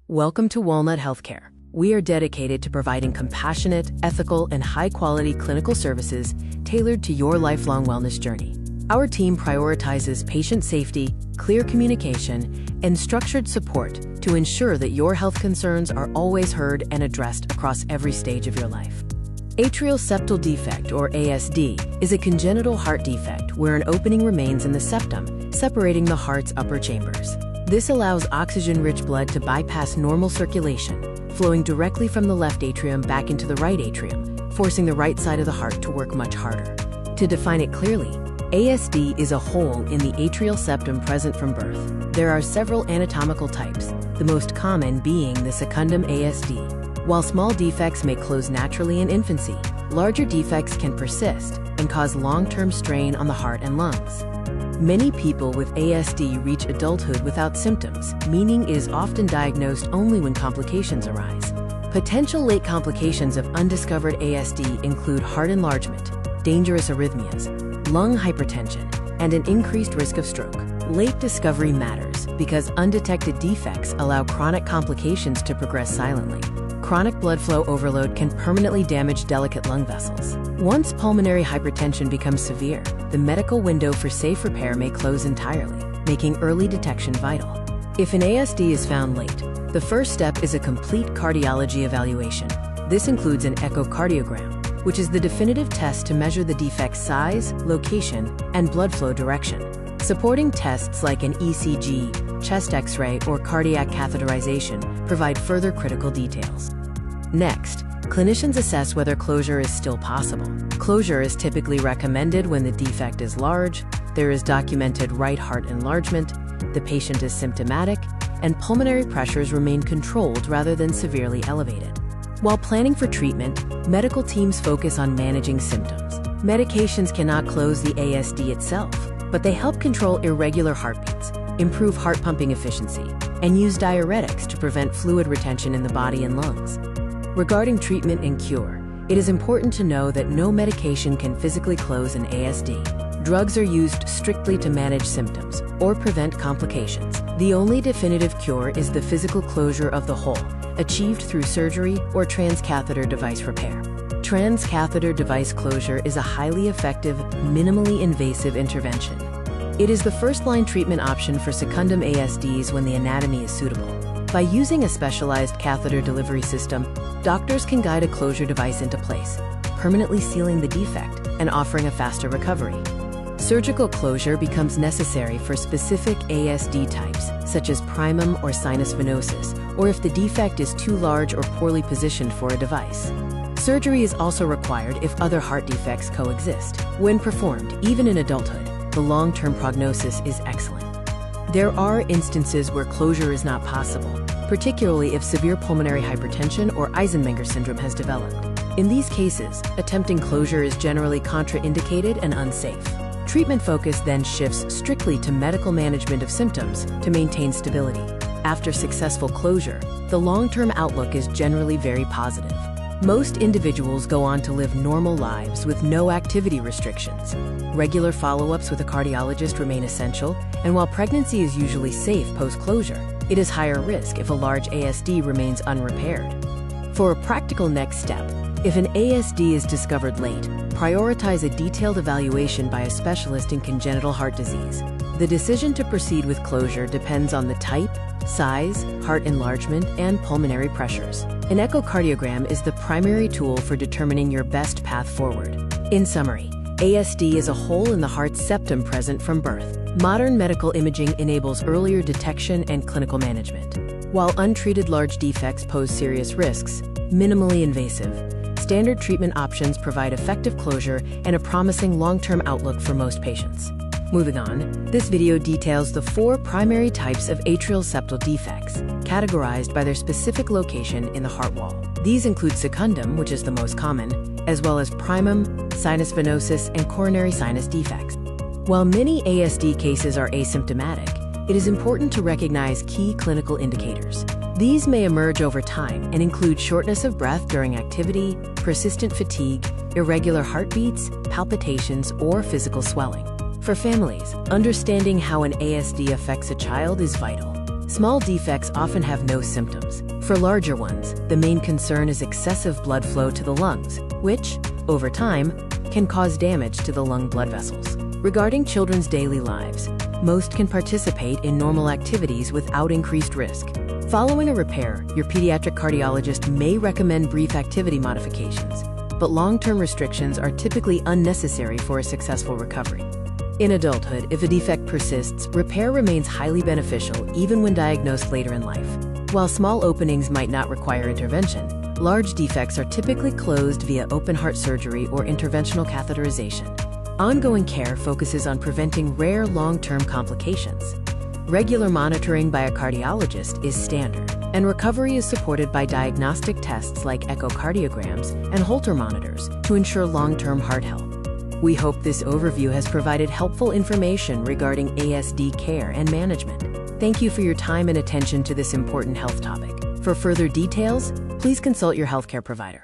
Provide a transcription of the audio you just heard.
Welcome to Walnut Healthcare. We are dedicated to providing compassionate, ethical, and high-quality clinical services tailored to your lifelong wellness journey. Our team prioritizes patient safety, clear communication, and structured support to ensure that your health concerns are always heard and addressed across every stage of your life. Atrial Septal Defect, or ASD, is a congenital heart defect where an opening remains in the septum, separating the heart's upper chambers. This allows oxygen-rich blood to bypass normal circulation, flowing directly from the left atrium back into the right atrium, forcing the right side of the heart to work much harder. To define it clearly, ASD is a hole in the atrial septum present from birth. There are several anatomical types, the most common being the secundum ASD. While small defects may close naturally in infancy, larger defects can persist and cause long-term strain on the heart and lungs. Many people with ASD reach adulthood without symptoms, meaning it is often diagnosed only when complications arise. Potential late complications of undiscovered ASD include heart enlargement, dangerous arrhythmias, lung hypertension, and an increased risk of stroke. Late discovery matters because undetected defects allow chronic complications to progress silently. Chronic blood flow overload can permanently damage delicate lung vessels. Once pulmonary hypertension becomes severe, the medical window for safe repair may close entirely, making early detection vital. If an ASD is found late, the first step is a complete cardiology evaluation. This includes an echocardiogram, which is the definitive test to measure the defect's size, location, and blood flow direction. Supporting tests like an ECG, chest X-ray, or cardiac catheterization provide further critical details. Next, clinicians assess whether closure is still possible. Closure is typically recommended when the defect is large, there is documented right heart enlargement, the patient is symptomatic, and pulmonary pressures remain controlled rather than severely elevated. While planning for treatment, medical teams focus on managing symptoms. Medications cannot close the ASD itself, but they help control irregular heartbeats, improve heart pumping efficiency, and use diuretics to prevent fluid retention in the body and lungs. Regarding treatment and cure, it is important to know that no medication can physically close an ASD. Drugs are used strictly to manage symptoms or prevent complications. The only definitive cure is the physical closure of the hole, achieved through surgery or transcatheter device repair. Transcatheter device closure is a highly effective, minimally invasive intervention. It is the first-line treatment option for secundum ASDs when the anatomy is suitable. By using a specialized catheter delivery system, doctors can guide a closure device into place, permanently sealing the defect and offering a faster recovery. Surgical closure becomes necessary for specific ASD types, such as primum or sinus venosus, or if the defect is too large or poorly positioned for a device. Surgery is also required if other heart defects coexist. When performed, even in adulthood, the long-term prognosis is excellent. There are instances where closure is not possible, particularly if severe pulmonary hypertension or Eisenmenger syndrome has developed. In these cases, attempting closure is generally contraindicated and unsafe. Treatment focus then shifts strictly to medical management of symptoms to maintain stability. After successful closure, the long-term outlook is generally very positive. Most individuals go on to live normal lives with no activity restrictions. Regular follow-ups with a cardiologist remain essential, and while pregnancy is usually safe post-closure, it is higher risk if a large ASD remains unrepaired. For a practical next step, if an ASD is discovered late, prioritize a detailed evaluation by a specialist in congenital heart disease. The decision to proceed with closure depends on the type, size, heart enlargement, and pulmonary pressures. An echocardiogram is the primary tool for determining your best path forward. In summary, ASD is a hole in the heart's septum present from birth. Modern medical imaging enables earlier detection and clinical management. While untreated large defects pose serious risks, minimally invasive, standard treatment options provide effective closure and a promising long-term outlook for most patients. Moving on, this video details the 4 primary types of atrial septal defects, categorized by their specific location in the heart wall. These include secundum, which is the most common, as well as primum, sinus venosus, and coronary sinus defects. While many ASD cases are asymptomatic, it is important to recognize key clinical indicators. These may emerge over time and include shortness of breath during activity, persistent fatigue, irregular heartbeats, palpitations, or physical swelling. For families, understanding how an ASD affects a child is vital. Small defects often have no symptoms. For larger ones, the main concern is excessive blood flow to the lungs, which, over time, can cause damage to the lung blood vessels. Regarding children's daily lives, most can participate in normal activities without increased risk. Following a repair, your pediatric cardiologist may recommend brief activity modifications, but long-term restrictions are typically unnecessary for a successful recovery. In adulthood, if a defect persists, repair remains highly beneficial even when diagnosed later in life. While small openings might not require intervention, large defects are typically closed via open-heart surgery or interventional catheterization. Ongoing care focuses on preventing rare long-term complications. Regular monitoring by a cardiologist is standard, and recovery is supported by diagnostic tests like echocardiograms and Holter monitors to ensure long-term heart health. We hope this overview has provided helpful information regarding ASD care and management. Thank you for your time and attention to this important health topic. For further details, please consult your healthcare provider.